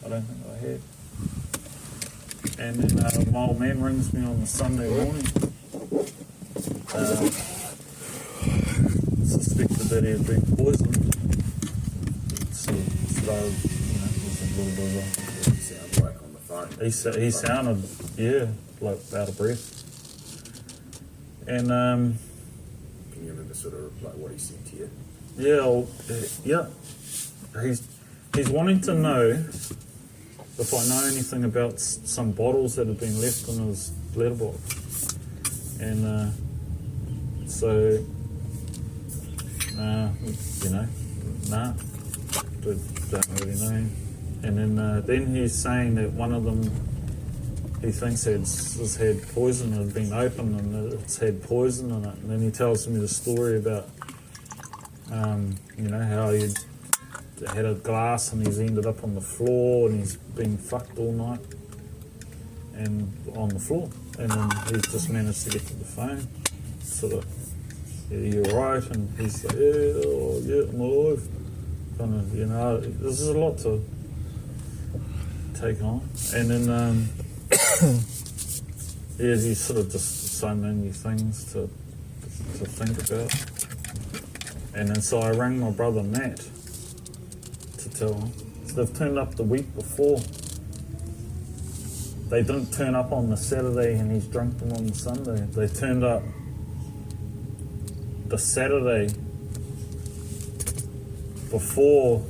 I don't think I had. And then my old man rings me on the Sunday morning. Suspected that he had been poisoned. So was a little bit of He sounded like on the phone. He sounded, yeah, like out of breath. And can you remember sort of like what he said to you? Yeah, he's wanting to know if I know anything about some bottles that have been left in his letterbox. And so, nah, don't really know. And then he's saying that one of them he thinks has had poison, had been opened and it's had poison in it. And then he tells me the story about, how he had a glass and he's ended up on the floor and he's been fucked all night and on the floor. And then he's just managed to get to the phone, sort of, yeah, you're right, and he's like, yeah, I'm alive. Kind of, this is a lot to take on. And then, he's sort of just so many things to think about. And then so I rang my brother Matt to tell him. So they've turned up the week before. They didn't turn up on the Saturday and he's drunk them on the Sunday. They turned up the Saturday before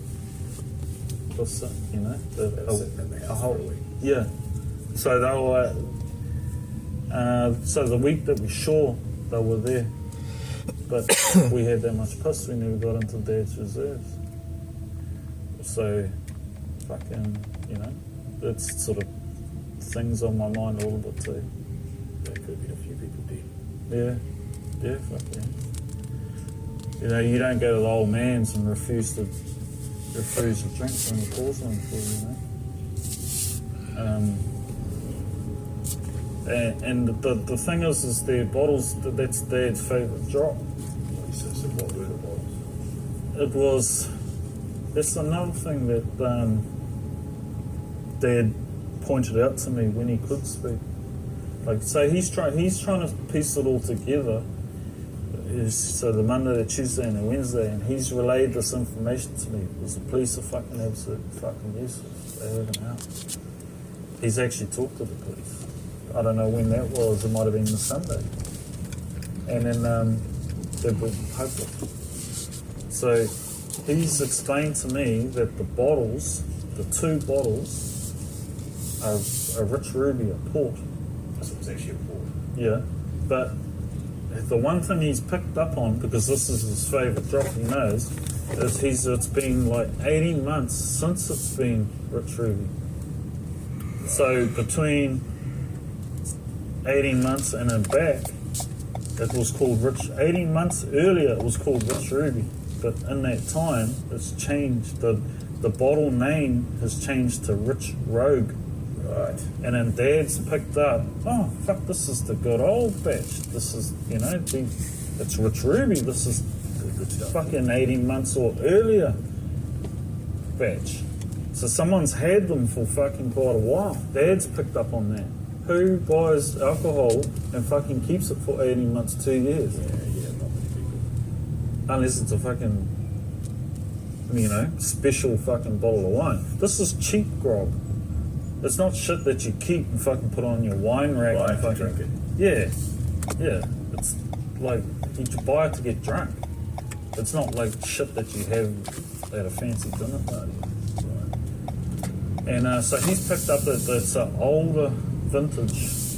the whole week. Yeah. So they were so the week that we saw they were there. But we had that much piss, we never got into Dad's reserves. So fucking, it's sort of things on my mind a little bit too. There could be a few people dead. Yeah, fuck yeah. You don't go to the old man's and refuse to drink when he pours one for you, And the thing is their bottles, that's Dad's favourite drop. So what were the bottles? It was, that's another thing that Dad pointed out to me when he could speak. Like, so he's trying to piece it all together. So the Monday, the Tuesday and the Wednesday, and he's relayed this information to me because the police are fucking absolute fucking useless. They haven't helped. He's actually talked to the police. I don't know when that was, it might have been the Sunday. And then they were hopeless. So he's explained to me that the bottles, the two bottles, are Rich Ruby, a port. So it was actually a port. Yeah, but the one thing he's picked up on, because this is his favourite drop, he knows, is it's been like 18 months since it's been Rich Ruby. So between 18 months and then back, it was called 18 months earlier it was called Rich Ruby, but in that time it's changed, the bottle name has changed to Rich Rogue. Right. And then Dad's picked up, oh fuck, this is the good old batch, this is, it's Rich Ruby, this is fucking 18 months or earlier batch. So someone's had them for fucking quite a while. Dad's picked up on that. Who buys alcohol and fucking keeps it for 18 months, 2 years? Yeah, not many people. Unless it's a fucking, special fucking bottle of wine. This is cheap grog. It's not shit that you keep and fucking put on your wine rack and fucking drink it. Yeah. It's like you buy it to get drunk. It's not like shit that you have at a fancy dinner party. Right. And so he's picked up it's an older vintage.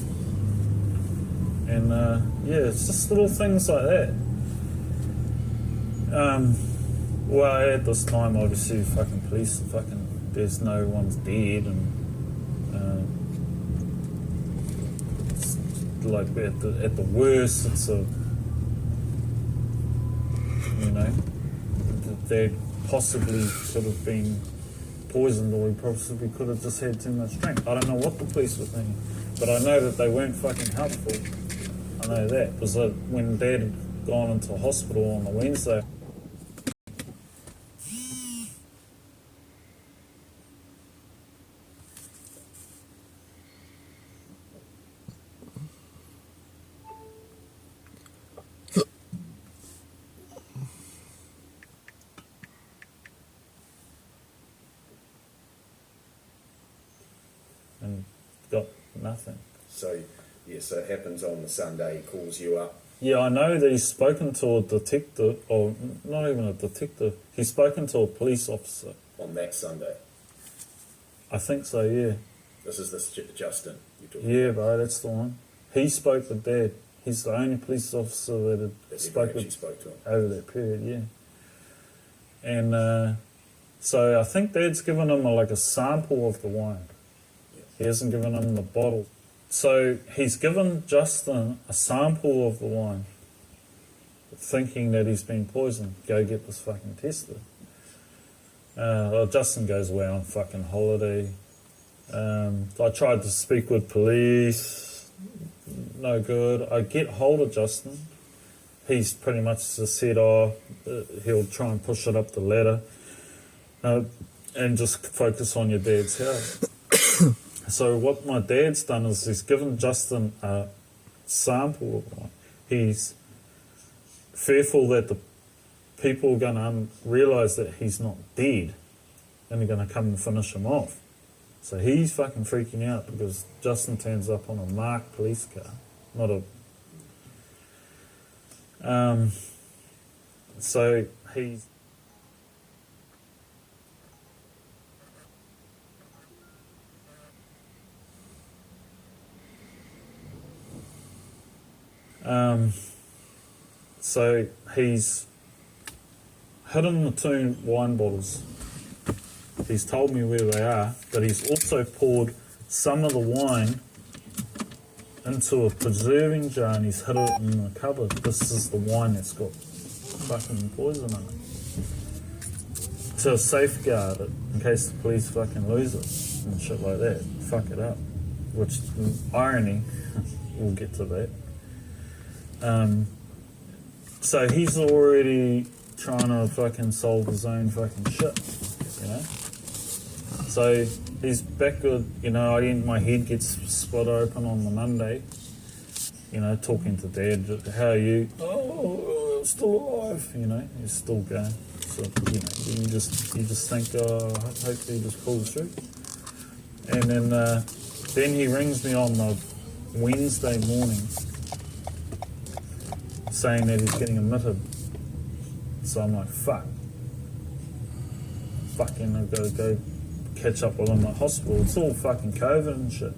And it's just little things like that. Well, at this time, obviously, fucking police, there's no one's dead, and it's like at the worst, it's they'd possibly could have been poisoned, or he possibly could have just had too much drink. I don't know what the police were thinking, but I know that they weren't fucking helpful. I know that because when Dad had gone into hospital on the Wednesday. got nothing. So, yeah, so it happens on the Sunday, he calls you up. Yeah, I know that he's spoken to a detective, or not even a detective, he's spoken to a police officer. On that Sunday. I think so, yeah. This is this Justin you're talking Yeah, bro, that's the one. He spoke with Dad. He's the only police officer that had that spoken spoke to him. over that period, yeah. And so I think Dad's given him like a sample of the wine. Yeah. He hasn't given him the bottle. So he's given Justin a sample of the wine, thinking that he's been poisoned. Go get this fucking tested. Well, Justin goes away on fucking holiday. I tried to speak with police. No good. I get hold of Justin. He's pretty much just said, he'll try and push it up the ladder and just focus on your dad's health. So what my dad's done is he's given Justin a sample of wine. He's fearful that the people are going to realise that he's not dead and they're going to come and finish him off. So he's fucking freaking out because Justin turns up on a marked police car, not a... so he's... So he's hidden the 2 wine bottles. He's told me where they are, but he's also poured some of the wine into a preserving jar and he's hid it in the cupboard. This is the wine that's got fucking poison in it. To safeguard it in case the police fucking lose it and shit like that. Fuck it up. Which, irony, we'll get to that. So he's already trying to fucking solve his own fucking shit, you know? So he's back with, my head gets split open on the Monday, talking to Dad, how are you? Oh, I'm still alive, he's still going. So, you just think, hopefully he just pulls through. And then he rings me on the Wednesday morning, saying that he's getting admitted. So I'm like, fucking I've got to go catch up with him at hospital. It's all fucking COVID and shit.